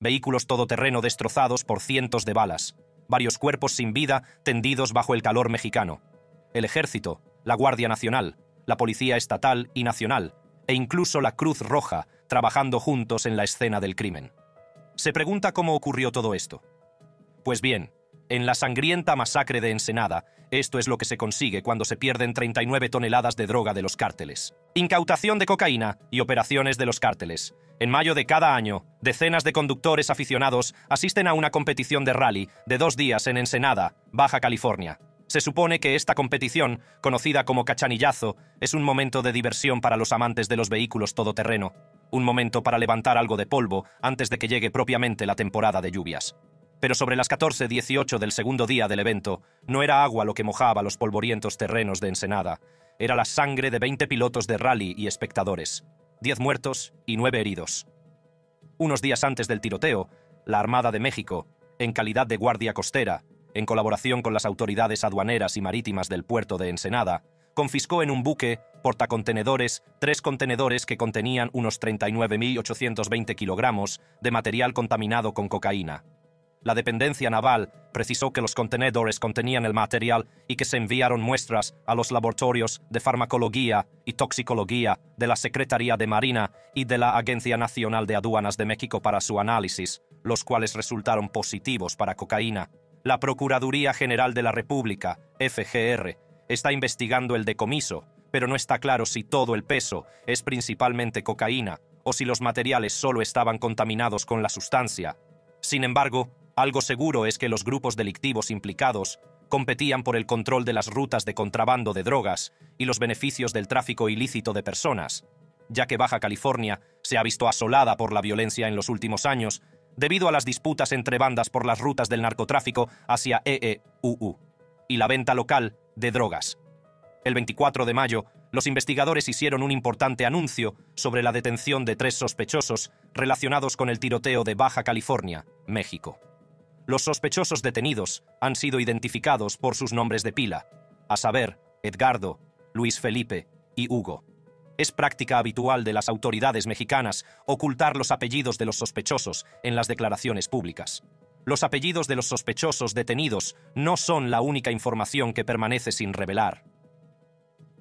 vehículos todoterreno destrozados por cientos de balas, varios cuerpos sin vida tendidos bajo el calor mexicano, el ejército, la Guardia Nacional, la Policía Estatal y Nacional, e incluso la Cruz Roja, trabajando juntos en la escena del crimen. Se pregunta cómo ocurrió todo esto. Pues bien, en la sangrienta masacre de Ensenada, esto es lo que se consigue cuando se pierden 39 toneladas de droga de los cárteles. Incautación de cocaína y operaciones de los cárteles. En mayo de cada año, decenas de conductores aficionados asisten a una competición de rally de 2 días en Ensenada, Baja California. Se supone que esta competición, conocida como cachanillazo, es un momento de diversión para los amantes de los vehículos todoterreno, un momento para levantar algo de polvo antes de que llegue propiamente la temporada de lluvias. Pero sobre las 14:18 del segundo día del evento, no era agua lo que mojaba los polvorientos terrenos de Ensenada, era la sangre de 20 pilotos de rally y espectadores, 10 muertos y 9 heridos. Unos días antes del tiroteo, la Armada de México, en calidad de guardia costera, en colaboración con las autoridades aduaneras y marítimas del puerto de Ensenada, confiscó en un buque portacontenedores 3 contenedores que contenían unos 39.820 kilogramos de material contaminado con cocaína. La dependencia naval precisó que los contenedores contenían el material y que se enviaron muestras a los laboratorios de farmacología y toxicología de la Secretaría de Marina y de la Agencia Nacional de Aduanas de México para su análisis, los cuales resultaron positivos para cocaína. La Procuraduría General de la República, FGR, está investigando el decomiso, pero no está claro si todo el peso es principalmente cocaína o si los materiales solo estaban contaminados con la sustancia. Sin embargo, algo seguro es que los grupos delictivos implicados competían por el control de las rutas de contrabando de drogas y los beneficios del tráfico ilícito de personas, ya que Baja California se ha visto asolada por la violencia en los últimos años debido a las disputas entre bandas por las rutas del narcotráfico hacia EEUU y la venta local de drogas. El 24 de mayo, los investigadores hicieron un importante anuncio sobre la detención de 3 sospechosos relacionados con el tiroteo de Baja California, México. Los sospechosos detenidos han sido identificados por sus nombres de pila, a saber, Edgardo, Luis Felipe y Hugo. Es práctica habitual de las autoridades mexicanas ocultar los apellidos de los sospechosos en las declaraciones públicas. Los apellidos de los sospechosos detenidos no son la única información que permanece sin revelar.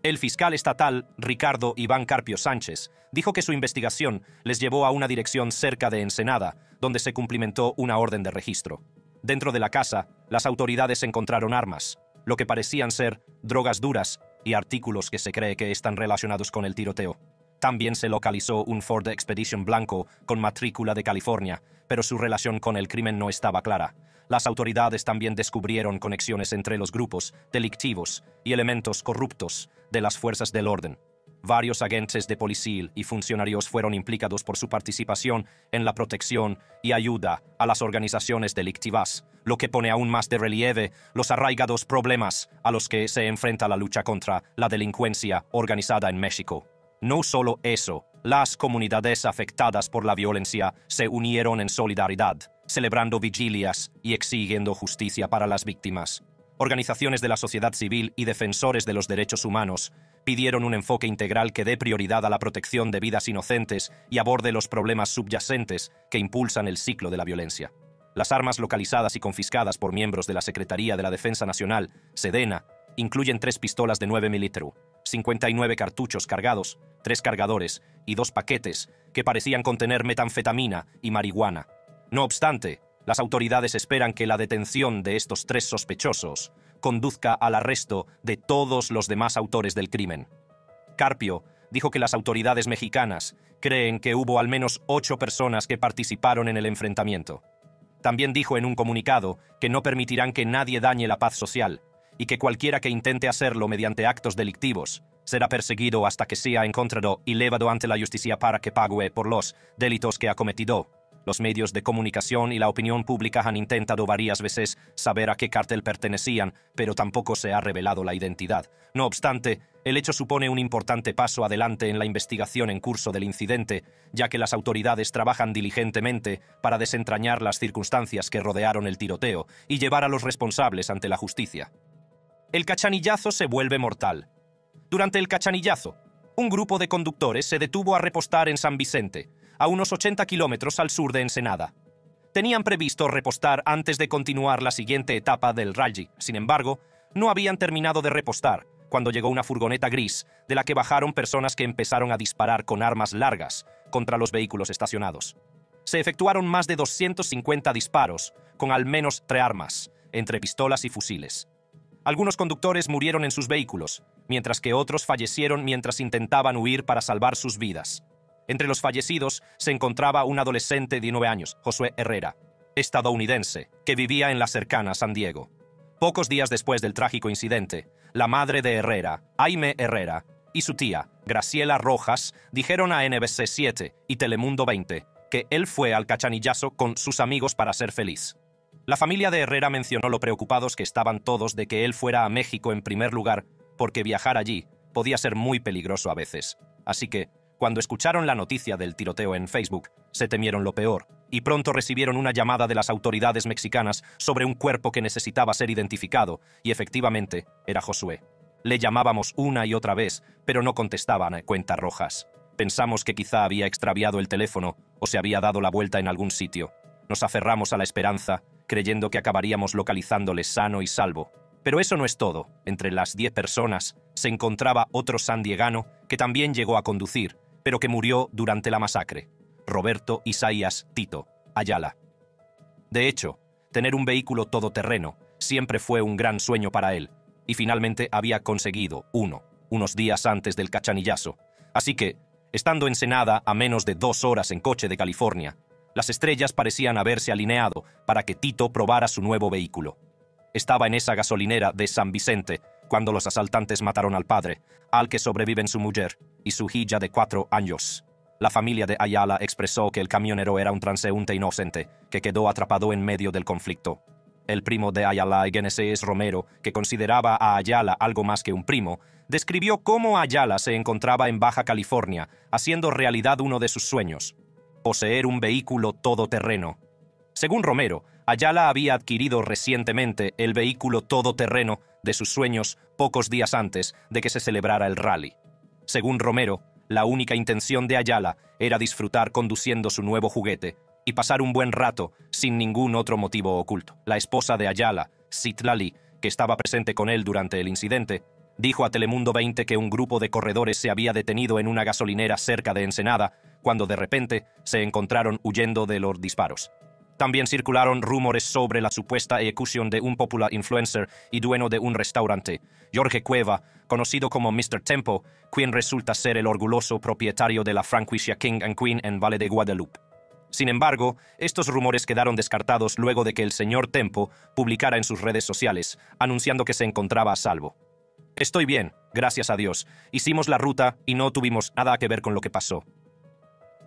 El fiscal estatal, Ricardo Iván Carpio Sánchez, dijo que su investigación les llevó a una dirección cerca de Ensenada, donde se cumplimentó una orden de registro. Dentro de la casa, las autoridades encontraron armas, lo que parecían ser drogas duras y artículos que se cree que están relacionados con el tiroteo. También se localizó un Ford Expedition blanco con matrícula de California, pero su relación con el crimen no estaba clara. Las autoridades también descubrieron conexiones entre los grupos delictivos y elementos corruptos de las fuerzas del orden. Varios agentes de policía y funcionarios fueron implicados por su participación en la protección y ayuda a las organizaciones delictivas, lo que pone aún más de relieve los arraigados problemas a los que se enfrenta la lucha contra la delincuencia organizada en México. No solo eso, las comunidades afectadas por la violencia se unieron en solidaridad, celebrando vigilias y exigiendo justicia para las víctimas. Organizaciones de la sociedad civil y defensores de los derechos humanos pidieron un enfoque integral que dé prioridad a la protección de vidas inocentes y aborde los problemas subyacentes que impulsan el ciclo de la violencia. Las armas localizadas y confiscadas por miembros de la Secretaría de la Defensa Nacional, Sedena, incluyen 3 pistolas de 9 milímetros, 59 cartuchos cargados, 3 cargadores y 2 paquetes que parecían contener metanfetamina y marihuana. No obstante, las autoridades esperan que la detención de estos 3 sospechosos conduzca al arresto de todos los demás autores del crimen. Carpio dijo que las autoridades mexicanas creen que hubo al menos 8 personas que participaron en el enfrentamiento. También dijo en un comunicado que no permitirán que nadie dañe la paz social y que cualquiera que intente hacerlo mediante actos delictivos será perseguido hasta que sea encontrado y llevado ante la justicia para que pague por los delitos que ha cometido. Los medios de comunicación y la opinión pública han intentado varias veces saber a qué cártel pertenecían, pero tampoco se ha revelado la identidad. No obstante, el hecho supone un importante paso adelante en la investigación en curso del incidente, ya que las autoridades trabajan diligentemente para desentrañar las circunstancias que rodearon el tiroteo y llevar a los responsables ante la justicia. El cachanillazo se vuelve mortal. Durante el cachanillazo, un grupo de conductores se detuvo a repostar en San Vicente, a unos 80 kilómetros al sur de Ensenada. Tenían previsto repostar antes de continuar la siguiente etapa del rally. Sin embargo, no habían terminado de repostar cuando llegó una furgoneta gris, de la que bajaron personas que empezaron a disparar con armas largas contra los vehículos estacionados. Se efectuaron más de 250 disparos, con al menos 3 armas, entre pistolas y fusiles. Algunos conductores murieron en sus vehículos, mientras que otros fallecieron mientras intentaban huir para salvar sus vidas. Entre los fallecidos se encontraba un adolescente de 19 años, Josué Herrera, estadounidense, que vivía en la cercana San Diego. Pocos días después del trágico incidente, la madre de Herrera, Aime Herrera, y su tía, Graciela Rojas, dijeron a NBC7 y Telemundo 20 que él fue al Cachanillazo con sus amigos para ser feliz. La familia de Herrera mencionó lo preocupados que estaban todos de que él fuera a México en primer lugar, porque viajar allí podía ser muy peligroso a veces. Así que, cuando escucharon la noticia del tiroteo en Facebook, se temieron lo peor, y pronto recibieron una llamada de las autoridades mexicanas sobre un cuerpo que necesitaba ser identificado, y efectivamente era Josué. Le llamábamos una y otra vez, pero no contestaban a cuentas rojas. Pensamos que quizá había extraviado el teléfono o se había dado la vuelta en algún sitio. Nos aferramos a la esperanza, creyendo que acabaríamos localizándole sano y salvo. Pero eso no es todo. Entre las 10 personas se encontraba otro sandiegano que también llegó a conducir, pero que murió durante la masacre: Roberto Isaías Tito Ayala. De hecho, tener un vehículo todoterreno siempre fue un gran sueño para él, y finalmente había conseguido uno, unos días antes del Cachanillazo. Así que, estando en Ensenada a menos de 2 horas en coche de California, las estrellas parecían haberse alineado para que Tito probara su nuevo vehículo. Estaba en esa gasolinera de San Vicente cuando los asaltantes mataron al padre, al que sobreviven su mujer y su hija de 4 años. La familia de Ayala expresó que el camionero era un transeúnte inocente que quedó atrapado en medio del conflicto. El primo de Ayala, Genesis Romero, que consideraba a Ayala algo más que un primo, describió cómo Ayala se encontraba en Baja California, haciendo realidad uno de sus sueños: poseer un vehículo todoterreno. Según Romero, Ayala había adquirido recientemente el vehículo todoterreno de sus sueños pocos días antes de que se celebrara el rally. Según Romero, la única intención de Ayala era disfrutar conduciendo su nuevo juguete y pasar un buen rato sin ningún otro motivo oculto. La esposa de Ayala, Citlali, que estaba presente con él durante el incidente, dijo a Telemundo 20 que un grupo de corredores se había detenido en una gasolinera cerca de Ensenada cuando de repente se encontraron huyendo de los disparos. También circularon rumores sobre la supuesta ejecución de un popular influencer y dueño de un restaurante, Jorge Cueva, conocido como Mr. Tempo, quien resulta ser el orgulloso propietario de la franquicia King & Queen en Valle de Guadalupe. Sin embargo, estos rumores quedaron descartados luego de que el señor Tempo publicara en sus redes sociales, anunciando que se encontraba a salvo. «Estoy bien, gracias a Dios. Hicimos la ruta y no tuvimos nada que ver con lo que pasó.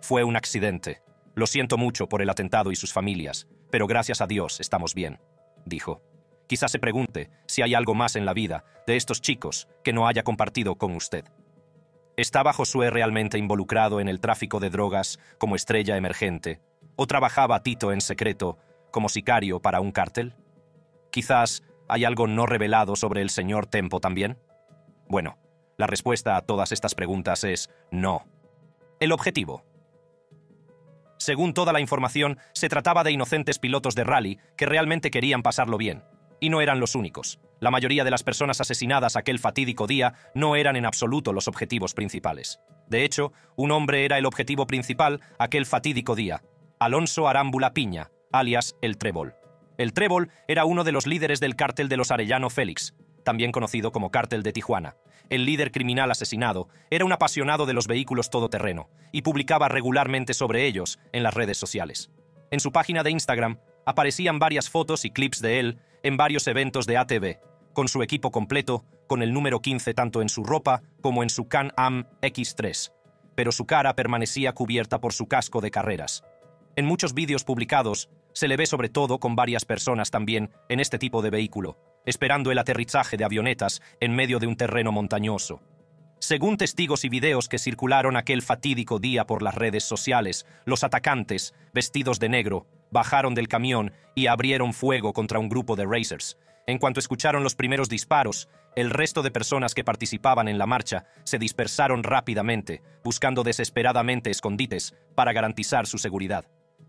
Fue un accidente. Lo siento mucho por el atentado y sus familias, pero gracias a Dios estamos bien», dijo. Quizás se pregunte si hay algo más en la vida de estos chicos que no haya compartido con usted. ¿Estaba Josué realmente involucrado en el tráfico de drogas como estrella emergente? ¿O trabajaba Tito en secreto como sicario para un cártel? Quizás hay algo no revelado sobre el señor Tempo también. Bueno, la respuesta a todas estas preguntas es no. El objetivo. Según toda la información, se trataba de inocentes pilotos de rally que realmente querían pasarlo bien. Y no eran los únicos. La mayoría de las personas asesinadas aquel fatídico día no eran en absoluto los objetivos principales. De hecho, un hombre era el objetivo principal aquel fatídico día: Alonso Arámbula Piña, alias El Trébol. El Trébol era uno de los líderes del cártel de los Arellano Félix, también conocido como Cártel de Tijuana. El líder criminal asesinado era un apasionado de los vehículos todoterreno y publicaba regularmente sobre ellos en las redes sociales. En su página de Instagram aparecían varias fotos y clips de él en varios eventos de ATV, con su equipo completo, con el número 15 tanto en su ropa como en su Can-Am X3, pero su cara permanecía cubierta por su casco de carreras. En muchos vídeos publicados se le ve sobre todo con varias personas también en este tipo de vehículo, esperando el aterrizaje de avionetas en medio de un terreno montañoso. Según testigos y videos que circularon aquel fatídico día por las redes sociales, los atacantes, vestidos de negro, bajaron del camión y abrieron fuego contra un grupo de racers. En cuanto escucharon los primeros disparos, el resto de personas que participaban en la marcha se dispersaron rápidamente, buscando desesperadamente escondites para garantizar su seguridad.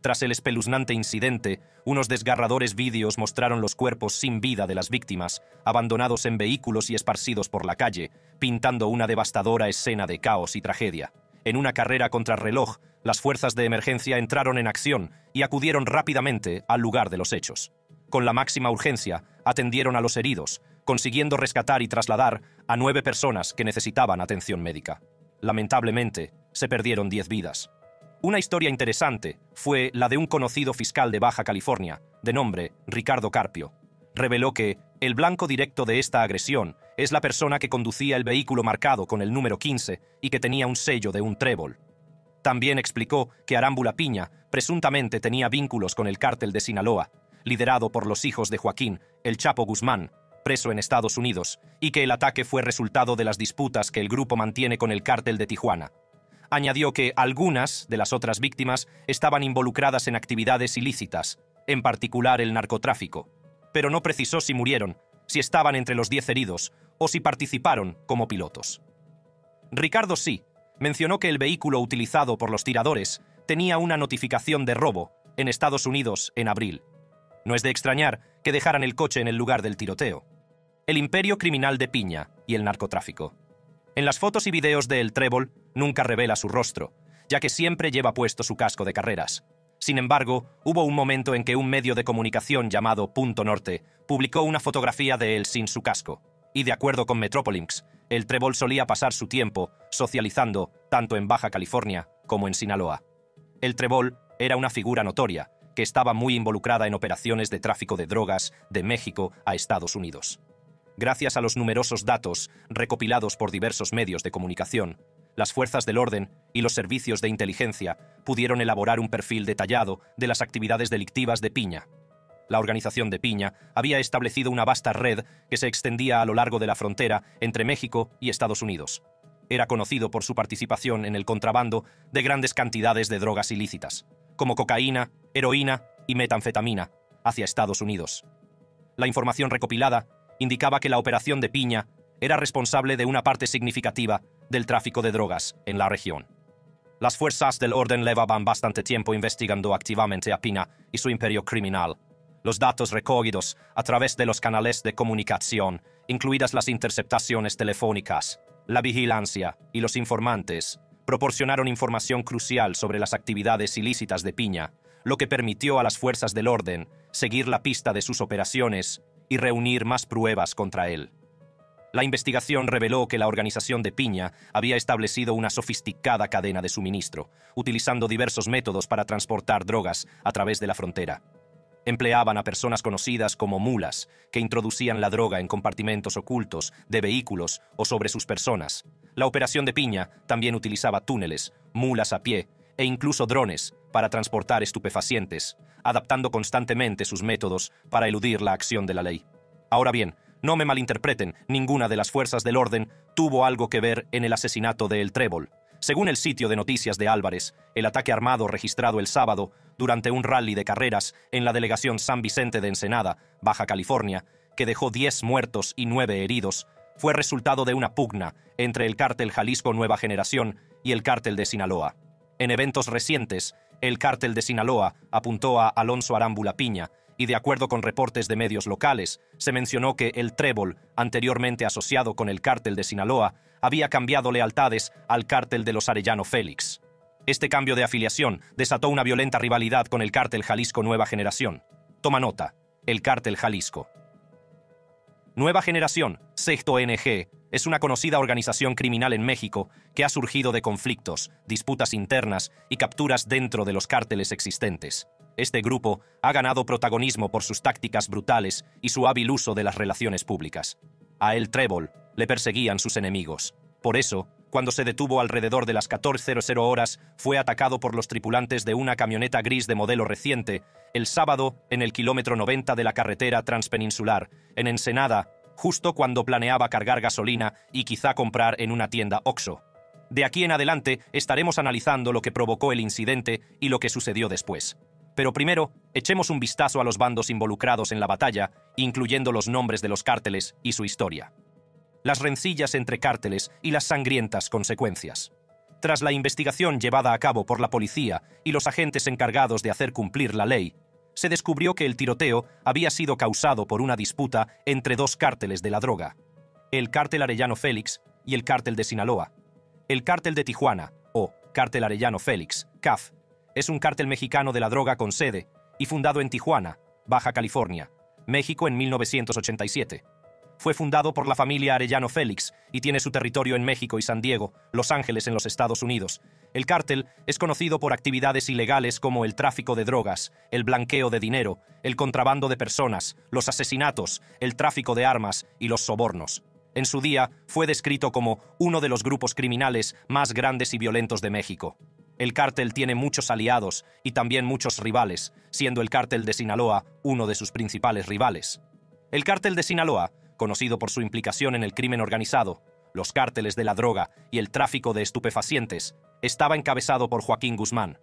Tras el espeluznante incidente, unos desgarradores vídeos mostraron los cuerpos sin vida de las víctimas, abandonados en vehículos y esparcidos por la calle, pintando una devastadora escena de caos y tragedia. En una carrera contrarreloj, las fuerzas de emergencia entraron en acción y acudieron rápidamente al lugar de los hechos. Con la máxima urgencia, atendieron a los heridos, consiguiendo rescatar y trasladar a 9 personas que necesitaban atención médica. Lamentablemente, se perdieron 10 vidas. Una historia interesante fue la de un conocido fiscal de Baja California, de nombre Ricardo Carpio. Reveló que el blanco directo de esta agresión es la persona que conducía el vehículo marcado con el número 15 y que tenía un sello de un trébol. También explicó que Arámbula Piña presuntamente tenía vínculos con el cártel de Sinaloa, liderado por los hijos de Joaquín, el Chapo Guzmán, preso en Estados Unidos, y que el ataque fue resultado de las disputas que el grupo mantiene con el cártel de Tijuana. Añadió que algunas de las otras víctimas estaban involucradas en actividades ilícitas, en particular el narcotráfico, pero no precisó si murieron, si estaban entre los 10 heridos o si participaron como pilotos. Ricardo sí mencionó que el vehículo utilizado por los tiradores tenía una notificación de robo en Estados Unidos en abril. No es de extrañar que dejaran el coche en el lugar del tiroteo. El imperio criminal de Piña y el narcotráfico. En las fotos y videos de El Trébol nunca revela su rostro, ya que siempre lleva puesto su casco de carreras. Sin embargo, hubo un momento en que un medio de comunicación llamado Punto Norte publicó una fotografía de él sin su casco. Y de acuerdo con Metropolinx, El Trébol solía pasar su tiempo socializando tanto en Baja California como en Sinaloa. El Trébol era una figura notoria, que estaba muy involucrada en operaciones de tráfico de drogas de México a Estados Unidos. Gracias a los numerosos datos recopilados por diversos medios de comunicación, las fuerzas del orden y los servicios de inteligencia pudieron elaborar un perfil detallado de las actividades delictivas de Piña. La organización de Piña había establecido una vasta red que se extendía a lo largo de la frontera entre México y Estados Unidos. Era conocido por su participación en el contrabando de grandes cantidades de drogas ilícitas, como cocaína, heroína y metanfetamina, hacia Estados Unidos. La información recopilada indicaba que la operación de Piña era responsable de una parte significativa del tráfico de drogas en la región. Las fuerzas del orden llevaban bastante tiempo investigando activamente a Piña y su imperio criminal. Los datos recogidos a través de los canales de comunicación, incluidas las interceptaciones telefónicas, la vigilancia y los informantes, proporcionaron información crucial sobre las actividades ilícitas de Piña, lo que permitió a las fuerzas del orden seguir la pista de sus operaciones y reunir más pruebas contra él. La investigación reveló que la organización de Piña había establecido una sofisticada cadena de suministro, utilizando diversos métodos para transportar drogas a través de la frontera. Empleaban a personas conocidas como mulas, que introducían la droga en compartimentos ocultos de vehículos o sobre sus personas. La operación de Piña también utilizaba túneles, mulas a pie e incluso drones para transportar estupefacientes, adaptando constantemente sus métodos para eludir la acción de la ley. Ahora bien, no me malinterpreten, ninguna de las fuerzas del orden tuvo algo que ver en el asesinato de El Trébol. Según el sitio de noticias de Álvarez, el ataque armado registrado el sábado durante un rally de carreras en la delegación San Vicente de Ensenada, Baja California, que dejó 10 muertos y 9 heridos, fue resultado de una pugna entre el cártel Jalisco Nueva Generación y el cártel de Sinaloa. En eventos recientes, el cártel de Sinaloa apuntó a Alonso Arámbula Piña, y de acuerdo con reportes de medios locales, se mencionó que El Trébol, anteriormente asociado con el cártel de Sinaloa, había cambiado lealtades al cártel de los Arellano Félix. Este cambio de afiliación desató una violenta rivalidad con el cártel Jalisco Nueva Generación. Toma nota, el cártel Jalisco. Nueva Generación, CENG, es una conocida organización criminal en México que ha surgido de conflictos, disputas internas y capturas dentro de los cárteles existentes. Este grupo ha ganado protagonismo por sus tácticas brutales y su hábil uso de las relaciones públicas. A El Trébol le perseguían sus enemigos. Por eso, cuando se detuvo alrededor de las 14:00 horas, fue atacado por los tripulantes de una camioneta gris de modelo reciente, el sábado en el kilómetro 90 de la carretera transpeninsular, en Ensenada, justo cuando planeaba cargar gasolina y quizá comprar en una tienda Oxxo. De aquí en adelante estaremos analizando lo que provocó el incidente y lo que sucedió después. Pero primero, echemos un vistazo a los bandos involucrados en la batalla, incluyendo los nombres de los cárteles y su historia. Las rencillas entre cárteles y las sangrientas consecuencias. Tras la investigación llevada a cabo por la policía y los agentes encargados de hacer cumplir la ley, se descubrió que el tiroteo había sido causado por una disputa entre dos cárteles de la droga: el Cártel Arellano Félix y el Cártel de Sinaloa. El Cártel de Tijuana, o Cártel Arellano Félix, CAF, es un cártel mexicano de la droga con sede y fundado en Tijuana, Baja California, México en 1987. Fue fundado por la familia Arellano Félix y tiene su territorio en México y San Diego, Los Ángeles en los Estados Unidos. El cártel es conocido por actividades ilegales como el tráfico de drogas, el blanqueo de dinero, el contrabando de personas, los asesinatos, el tráfico de armas y los sobornos. En su día fue descrito como uno de los grupos criminales más grandes y violentos de México. El cártel tiene muchos aliados y también muchos rivales, siendo el cártel de Sinaloa uno de sus principales rivales. El cártel de Sinaloa, conocido por su implicación en el crimen organizado, los cárteles de la droga y el tráfico de estupefacientes, estaba encabezado por Joaquín Guzmán.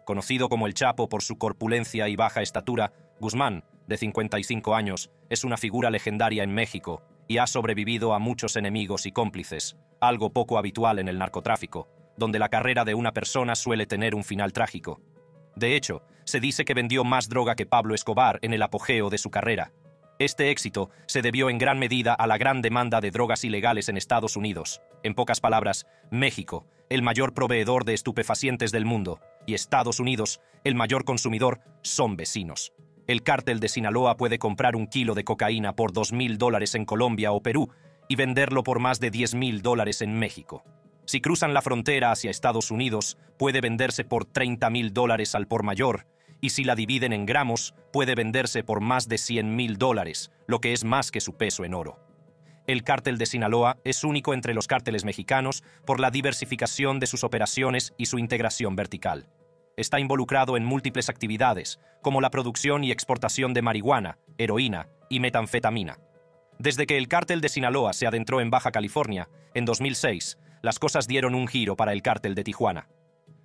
Conocido como el Chapo por su corpulencia y baja estatura, Guzmán, de 55 años, es una figura legendaria en México y ha sobrevivido a muchos enemigos y cómplices, algo poco habitual en el narcotráfico, donde la carrera de una persona suele tener un final trágico. De hecho, se dice que vendió más droga que Pablo Escobar en el apogeo de su carrera. Este éxito se debió en gran medida a la gran demanda de drogas ilegales en Estados Unidos. En pocas palabras, México, el mayor proveedor de estupefacientes del mundo, y Estados Unidos, el mayor consumidor, son vecinos. El cártel de Sinaloa puede comprar un kilo de cocaína por $2,000 en Colombia o Perú y venderlo por más de $10,000 en México. Si cruzan la frontera hacia Estados Unidos, puede venderse por $30,000 al por mayor, y si la dividen en gramos, puede venderse por más de $100,000, lo que es más que su peso en oro. El cártel de Sinaloa es único entre los cárteles mexicanos por la diversificación de sus operaciones y su integración vertical. Está involucrado en múltiples actividades, como la producción y exportación de marihuana, heroína y metanfetamina. Desde que el cártel de Sinaloa se adentró en Baja California, en 2006, las cosas dieron un giro para el cártel de Tijuana.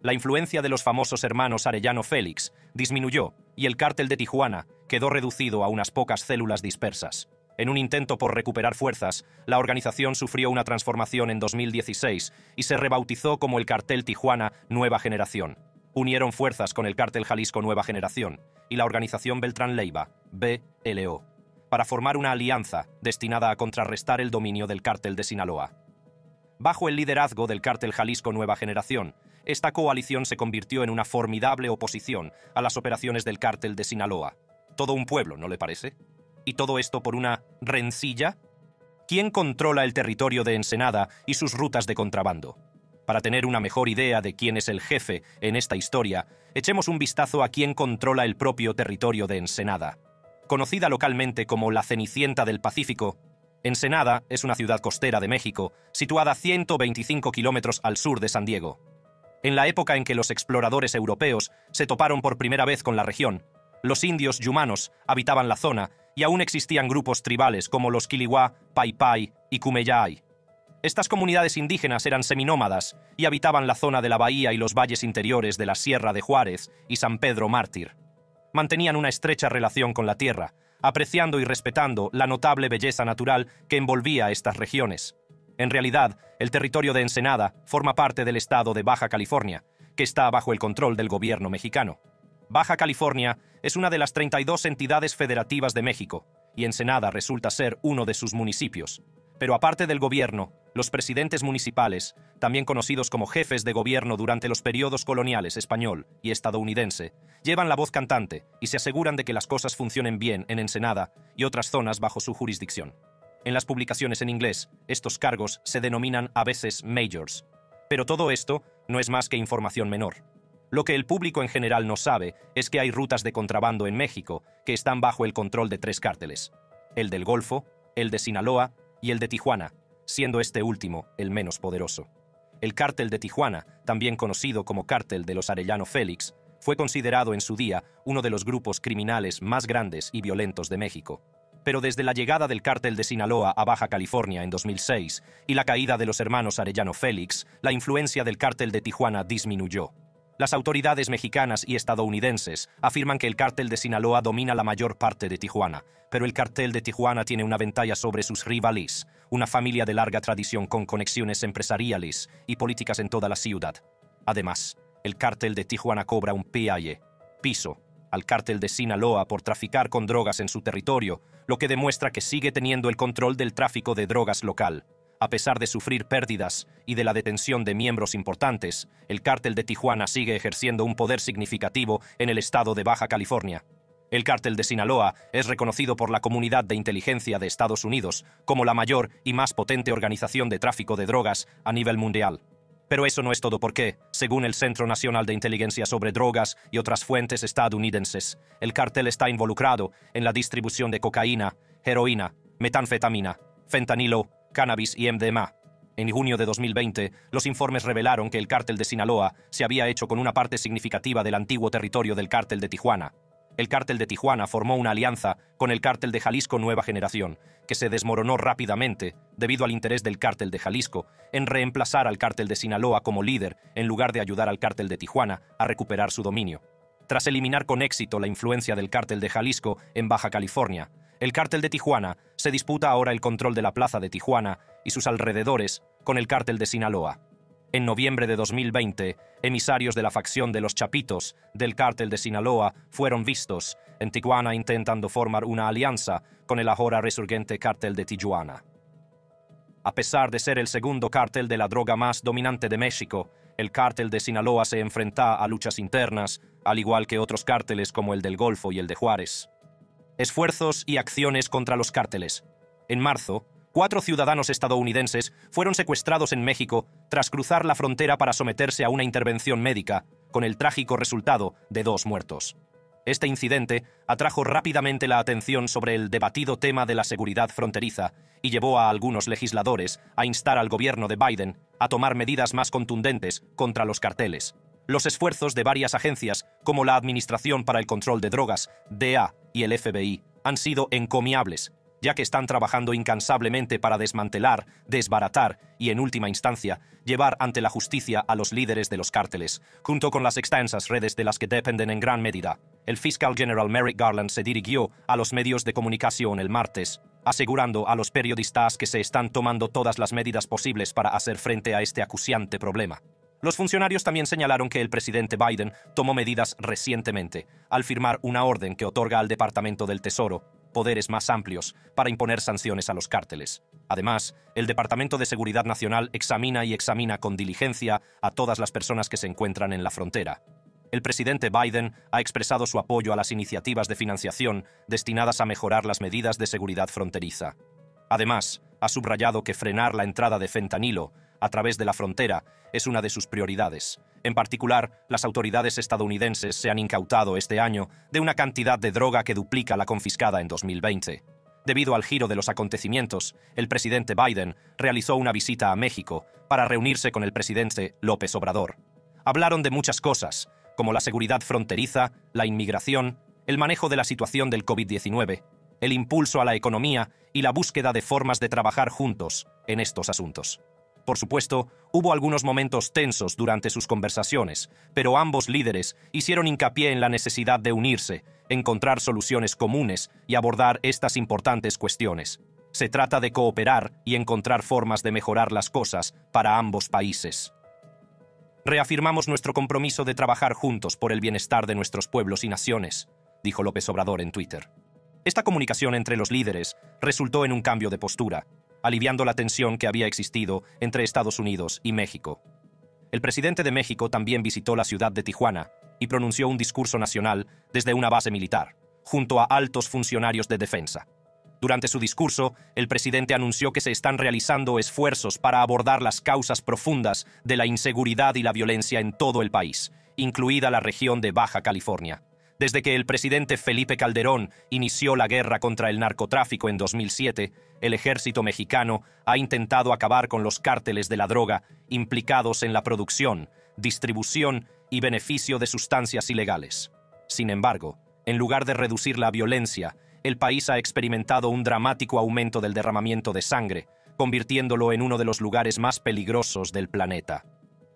La influencia de los famosos hermanos Arellano Félix disminuyó y el cártel de Tijuana quedó reducido a unas pocas células dispersas. En un intento por recuperar fuerzas, la organización sufrió una transformación en 2016 y se rebautizó como el Cartel Tijuana Nueva Generación. Unieron fuerzas con el Cártel Jalisco Nueva Generación y la organización Beltrán Leiva, BLO, para formar una alianza destinada a contrarrestar el dominio del cártel de Sinaloa. Bajo el liderazgo del Cártel Jalisco Nueva Generación, esta coalición se convirtió en una formidable oposición a las operaciones del cártel de Sinaloa. Todo un pueblo, ¿no le parece? ¿Y todo esto por una rencilla? ¿Quién controla el territorio de Ensenada y sus rutas de contrabando? Para tener una mejor idea de quién es el jefe en esta historia, echemos un vistazo a quién controla el propio territorio de Ensenada. Conocida localmente como la Cenicienta del Pacífico, Ensenada es una ciudad costera de México, situada a 125 kilómetros al sur de San Diego. En la época en que los exploradores europeos se toparon por primera vez con la región, los indios yumanos habitaban la zona y aún existían grupos tribales como los Kiliwa, Paipai y Kumeyai. Estas comunidades indígenas eran seminómadas y habitaban la zona de la bahía y los valles interiores de la Sierra de Juárez y San Pedro Mártir. Mantenían una estrecha relación con la tierra, apreciando y respetando la notable belleza natural que envolvía estas regiones. En realidad, el territorio de Ensenada forma parte del estado de Baja California, que está bajo el control del gobierno mexicano. Baja California es una de las 32 entidades federativas de México, y Ensenada resulta ser uno de sus municipios. Pero aparte del gobierno, los presidentes municipales, también conocidos como jefes de gobierno durante los periodos coloniales español y estadounidense, llevan la voz cantante y se aseguran de que las cosas funcionen bien en Ensenada y otras zonas bajo su jurisdicción. En las publicaciones en inglés, estos cargos se denominan a veces mayors. Pero todo esto no es más que información menor. Lo que el público en general no sabe es que hay rutas de contrabando en México que están bajo el control de 3 cárteles: el del Golfo, el de Sinaloa y el de Tijuana, siendo este último el menos poderoso. El cártel de Tijuana, también conocido como cártel de los Arellano Félix, fue considerado en su día uno de los grupos criminales más grandes y violentos de México. Pero desde la llegada del cártel de Sinaloa a Baja California en 2006 y la caída de los hermanos Arellano Félix, la influencia del cártel de Tijuana disminuyó. Las autoridades mexicanas y estadounidenses afirman que el cártel de Sinaloa domina la mayor parte de Tijuana, pero el cártel de Tijuana tiene una ventaja sobre sus rivales, una familia de larga tradición con conexiones empresariales y políticas en toda la ciudad. Además, el cártel de Tijuana cobra un piso al cártel de Sinaloa por traficar con drogas en su territorio, lo que demuestra que sigue teniendo el control del tráfico de drogas local. A pesar de sufrir pérdidas y de la detención de miembros importantes, el cártel de Tijuana sigue ejerciendo un poder significativo en el estado de Baja California. El cártel de Sinaloa es reconocido por la Comunidad de Inteligencia de Estados Unidos como la mayor y más potente organización de tráfico de drogas a nivel mundial. Pero eso no es todo porque, según el Centro Nacional de Inteligencia sobre Drogas y otras fuentes estadounidenses, el cártel está involucrado en la distribución de cocaína, heroína, metanfetamina, fentanilo, cannabis y MDMA. En junio de 2020, los informes revelaron que el cártel de Sinaloa se había hecho con una parte significativa del antiguo territorio del cártel de Tijuana. El cártel de Tijuana formó una alianza con el cártel de Jalisco Nueva Generación, que se desmoronó rápidamente debido al interés del cártel de Jalisco en reemplazar al cártel de Sinaloa como líder en lugar de ayudar al cártel de Tijuana a recuperar su dominio. Tras eliminar con éxito la influencia del cártel de Jalisco en Baja California, el cártel de Tijuana se disputa ahora el control de la plaza de Tijuana y sus alrededores con el cártel de Sinaloa. En noviembre de 2020, emisarios de la facción de los Chapitos del cártel de Sinaloa fueron vistos en Tijuana intentando formar una alianza con el ahora resurgente cártel de Tijuana. A pesar de ser el segundo cártel de la droga más dominante de México, el cártel de Sinaloa se enfrenta a luchas internas, al igual que otros cárteles como el del Golfo y el de Juárez. Esfuerzos y acciones contra los cárteles. En marzo, 4 ciudadanos estadounidenses fueron secuestrados en México tras cruzar la frontera para someterse a una intervención médica, con el trágico resultado de 2 muertos. Este incidente atrajo rápidamente la atención sobre el debatido tema de la seguridad fronteriza y llevó a algunos legisladores a instar al gobierno de Biden a tomar medidas más contundentes contra los carteles. Los esfuerzos de varias agencias, como la Administración para el Control de Drogas, DEA, y el FBI, han sido encomiables, ya que están trabajando incansablemente para desmantelar, desbaratar y, en última instancia, llevar ante la justicia a los líderes de los cárteles, junto con las extensas redes de las que dependen en gran medida. El fiscal general Merrick Garland se dirigió a los medios de comunicación el martes, asegurando a los periodistas que se están tomando todas las medidas posibles para hacer frente a este acuciante problema. Los funcionarios también señalaron que el presidente Biden tomó medidas recientemente, al firmar una orden que otorga al Departamento del Tesoro poderes más amplios para imponer sanciones a los cárteles. Además, el Departamento de Seguridad Nacional examina con diligencia a todas las personas que se encuentran en la frontera. El presidente Biden ha expresado su apoyo a las iniciativas de financiación destinadas a mejorar las medidas de seguridad fronteriza. Además, ha subrayado que frenar la entrada de fentanilo a través de la frontera es una de sus prioridades. En particular, las autoridades estadounidenses se han incautado este año de una cantidad de droga que duplica la confiscada en 2020. Debido al giro de los acontecimientos, el presidente Biden realizó una visita a México para reunirse con el presidente López Obrador. Hablaron de muchas cosas, como la seguridad fronteriza, la inmigración, el manejo de la situación del COVID-19, el impulso a la economía y la búsqueda de formas de trabajar juntos en estos asuntos. Por supuesto, hubo algunos momentos tensos durante sus conversaciones, pero ambos líderes hicieron hincapié en la necesidad de unirse, encontrar soluciones comunes y abordar estas importantes cuestiones. Se trata de cooperar y encontrar formas de mejorar las cosas para ambos países. Reafirmamos nuestro compromiso de trabajar juntos por el bienestar de nuestros pueblos y naciones, dijo López Obrador en Twitter. Esta comunicación entre los líderes resultó en un cambio de postura, aliviando la tensión que había existido entre Estados Unidos y México. El presidente de México también visitó la ciudad de Tijuana y pronunció un discurso nacional desde una base militar, junto a altos funcionarios de defensa. Durante su discurso, el presidente anunció que se están realizando esfuerzos para abordar las causas profundas de la inseguridad y la violencia en todo el país, incluida la región de Baja California. Desde que el presidente Felipe Calderón inició la guerra contra el narcotráfico en 2007, el ejército mexicano ha intentado acabar con los cárteles de la droga implicados en la producción, distribución y beneficio de sustancias ilegales. Sin embargo, en lugar de reducir la violencia, el país ha experimentado un dramático aumento del derramamiento de sangre, convirtiéndolo en uno de los lugares más peligrosos del planeta.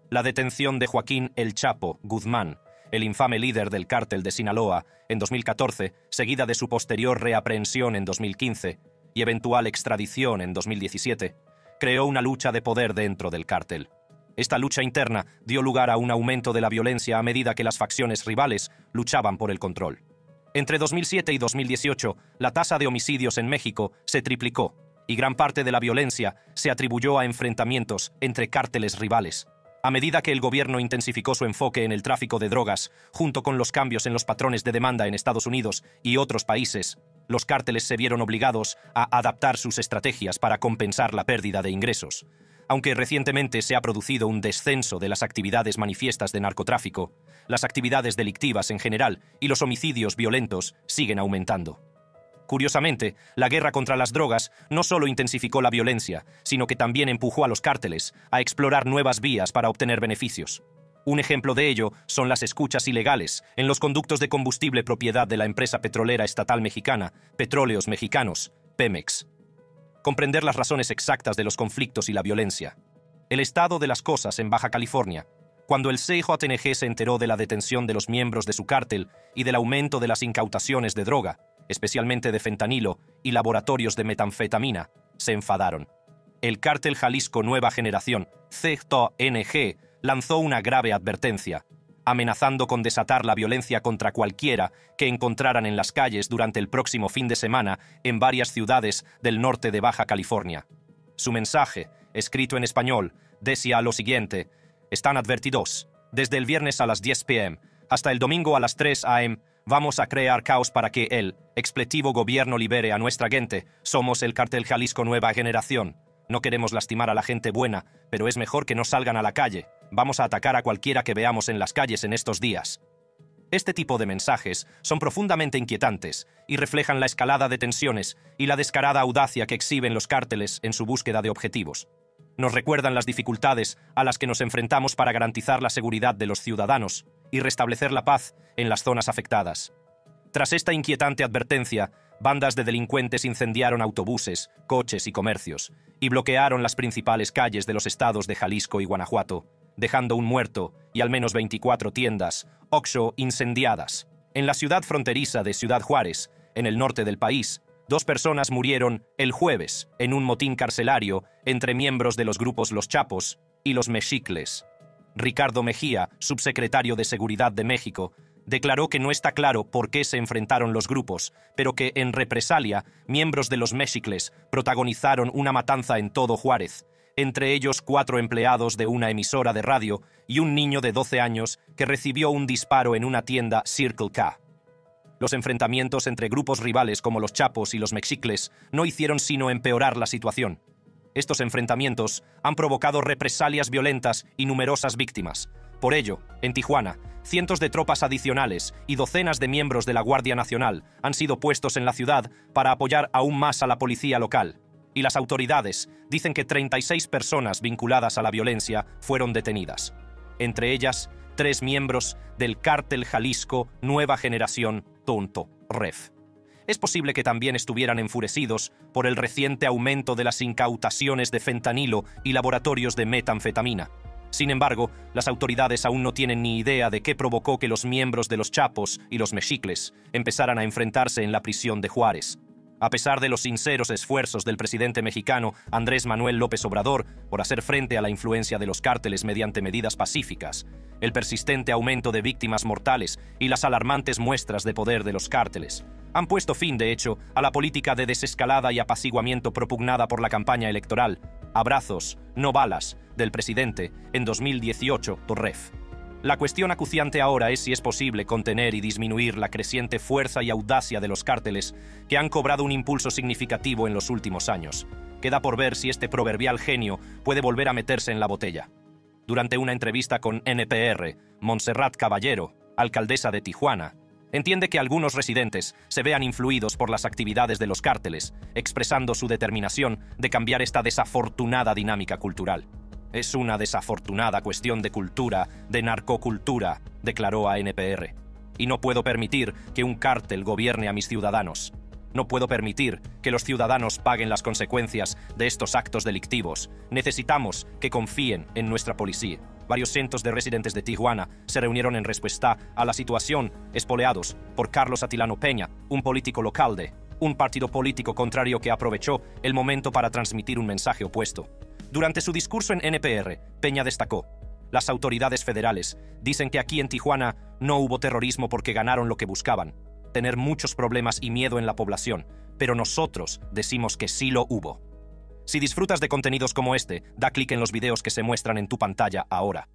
La detención de Joaquín El Chapo Guzmán, el infame líder del cártel de Sinaloa, en 2014, seguida de su posterior reaprehensión en 2015 y eventual extradición en 2017, creó una lucha de poder dentro del cártel. Esta lucha interna dio lugar a un aumento de la violencia a medida que las facciones rivales luchaban por el control. Entre 2007 y 2018, la tasa de homicidios en México se triplicó y gran parte de la violencia se atribuyó a enfrentamientos entre cárteles rivales. A medida que el gobierno intensificó su enfoque en el tráfico de drogas, junto con los cambios en los patrones de demanda en Estados Unidos y otros países, los cárteles se vieron obligados a adaptar sus estrategias para compensar la pérdida de ingresos. Aunque recientemente se ha producido un descenso de las actividades manifiestas de narcotráfico, las actividades delictivas en general y los homicidios violentos siguen aumentando. Curiosamente, la guerra contra las drogas no solo intensificó la violencia, sino que también empujó a los cárteles a explorar nuevas vías para obtener beneficios. Un ejemplo de ello son las escuchas ilegales en los conductos de combustible propiedad de la empresa petrolera estatal mexicana, Petróleos Mexicanos, Pemex. Comprender las razones exactas de los conflictos y la violencia. El estado de las cosas en Baja California. Cuando el CJNG se enteró de la detención de los miembros de su cártel y del aumento de las incautaciones de droga, especialmente de fentanilo y laboratorios de metanfetamina, se enfadaron. El cártel Jalisco Nueva Generación, CJNG, lanzó una grave advertencia, amenazando con desatar la violencia contra cualquiera que encontraran en las calles durante el próximo fin de semana en varias ciudades del norte de Baja California. Su mensaje, escrito en español, decía lo siguiente: están advertidos. Desde el viernes a las 10 p.m. hasta el domingo a las 3 a.m. vamos a crear caos para que el expletivo gobierno libere a nuestra gente. Somos el cártel Jalisco Nueva Generación. No queremos lastimar a la gente buena, pero es mejor que no salgan a la calle. Vamos a atacar a cualquiera que veamos en las calles en estos días. Este tipo de mensajes son profundamente inquietantes y reflejan la escalada de tensiones y la descarada audacia que exhiben los cárteles en su búsqueda de objetivos. Nos recuerdan las dificultades a las que nos enfrentamos para garantizar la seguridad de los ciudadanos y restablecer la paz en las zonas afectadas. Tras esta inquietante advertencia, bandas de delincuentes incendiaron autobuses, coches y comercios y bloquearon las principales calles de los estados de Jalisco y Guanajuato, dejando un muerto y al menos 24 tiendas Oxxo incendiadas. En la ciudad fronteriza de Ciudad Juárez, en el norte del país, 2 personas murieron el jueves en un motín carcelario entre miembros de los grupos Los Chapos y los Mexicles. Ricardo Mejía, subsecretario de Seguridad de México, declaró que no está claro por qué se enfrentaron los grupos, pero que, en represalia, miembros de los Mexicles protagonizaron una matanza en todo Juárez, entre ellos 4 empleados de una emisora de radio y un niño de 12 años que recibió un disparo en una tienda Circle K. Los enfrentamientos entre grupos rivales como los Chapos y los Mexicles no hicieron sino empeorar la situación. Estos enfrentamientos han provocado represalias violentas y numerosas víctimas. Por ello, en Tijuana, cientos de tropas adicionales y docenas de miembros de la Guardia Nacional han sido puestos en la ciudad para apoyar aún más a la policía local. Y las autoridades dicen que 36 personas vinculadas a la violencia fueron detenidas. Entre ellas, 3 miembros del cártel Jalisco Nueva Generación Tonto Ref. Es posible que también estuvieran enfurecidos por el reciente aumento de las incautaciones de fentanilo y laboratorios de metanfetamina. Sin embargo, las autoridades aún no tienen ni idea de qué provocó que los miembros de los Chapos y los Mexicles empezaran a enfrentarse en la prisión de Juárez. A pesar de los sinceros esfuerzos del presidente mexicano Andrés Manuel López Obrador por hacer frente a la influencia de los cárteles mediante medidas pacíficas, el persistente aumento de víctimas mortales y las alarmantes muestras de poder de los cárteles han puesto fin, de hecho, a la política de desescalada y apaciguamiento propugnada por la campaña electoral Abrazos, no balas, del presidente en 2018, Torref. La cuestión acuciante ahora es si es posible contener y disminuir la creciente fuerza y audacia de los cárteles que han cobrado un impulso significativo en los últimos años. Queda por ver si este proverbial genio puede volver a meterse en la botella. Durante una entrevista con NPR, Montserrat Caballero, alcaldesa de Tijuana, entiende que algunos residentes se vean influidos por las actividades de los cárteles, expresando su determinación de cambiar esta desafortunada dinámica cultural. Es una desafortunada cuestión de cultura, de narcocultura, declaró a NPR. Y no puedo permitir que un cártel gobierne a mis ciudadanos. No puedo permitir que los ciudadanos paguen las consecuencias de estos actos delictivos. Necesitamos que confíen en nuestra policía. Varios cientos de residentes de Tijuana se reunieron en respuesta a la situación, espoleados por Carlos Atilano Peña, un político local de un partido político contrario que aprovechó el momento para transmitir un mensaje opuesto. Durante su discurso en NPR, Peña destacó: las autoridades federales dicen que aquí en Tijuana no hubo terrorismo porque ganaron lo que buscaban, tener muchos problemas y miedo en la población, pero nosotros decimos que sí lo hubo. Si disfrutas de contenidos como este, da clic en los videos que se muestran en tu pantalla ahora.